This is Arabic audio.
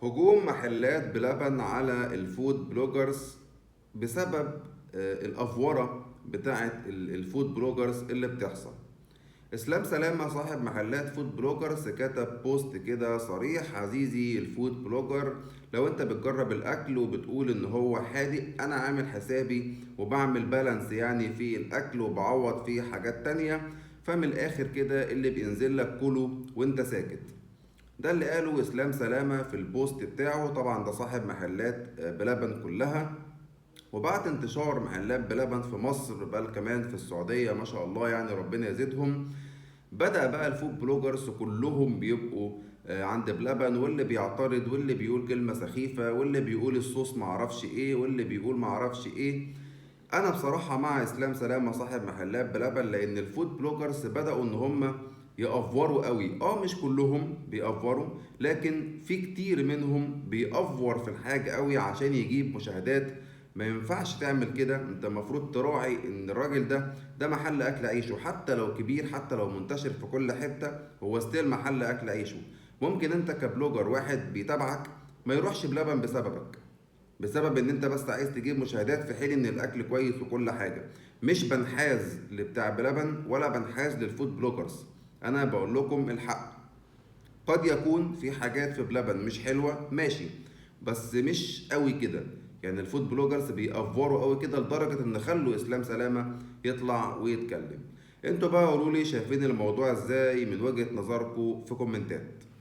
هجوم محلات بلبن على الفود بلوجرز بسبب الأفورة بتاعت الفود بلوجرز اللي بتحصل. اسلام سلامة صاحب محلات فود بلوجرز كتب بوست كده صريح: عزيزي الفود بلوجر، لو انت بتجرب الاكل وبتقول ان هو حادق، انا عامل حسابي وبعمل بالانس يعني في الاكل وبعوض فيه حاجات تانية، فمن الاخر كده اللي بينزل لك كله وانت ساكت. ده اللي قاله اسلام سلامة في البوست بتاعه. طبعا ده صاحب محلات بلبن كلها. وبعد انتشار محلات بلبن في مصر بل كمان في السعودية ما شاء الله يعني ربنا يزيدهم، بدأ بقى الفود بلوجرز كلهم بيبقوا عند بلبن، واللي بيعترض واللي بيقول كلمة سخيفة واللي بيقول الصوص معرفش ايه واللي بيقول معرفش ايه. انا بصراحة مع اسلام سلامة صاحب محلات بلبن، لان الفود بلوجرز بدأوا ان هم يأفوروا قوي. مش كلهم بيأفوروا، لكن في كتير منهم بيأفور في الحاجة قوي عشان يجيب مشاهدات. ما ينفعش تعمل كده. انت المفروض تراعي ان الراجل ده محل اكل عيشه، حتى لو كبير حتى لو منتشر في كل حتة، هو ستيل محل اكل عيشه. ممكن انت كبلوجر واحد بيتابعك ما يروحش بلبن بسبب ان انت بس عايز تجيب مشاهدات، في حين ان الاكل كويس وكل حاجة. مش بنحاز لبتاع بلبن ولا بنحاز للفود بلوجرز، انا بقول لكم الحق. قد يكون في حاجات في بلبن مش حلوة ماشي، بس مش قوي كده. يعني الفود بلوجرز بيأفوروا قوي كده لدرجة ان خلوا اسلام سلامة يطلع ويتكلم. انتوا بقى قولوا لي شايفين الموضوع ازاي من وجهة نظركم في كومنتات.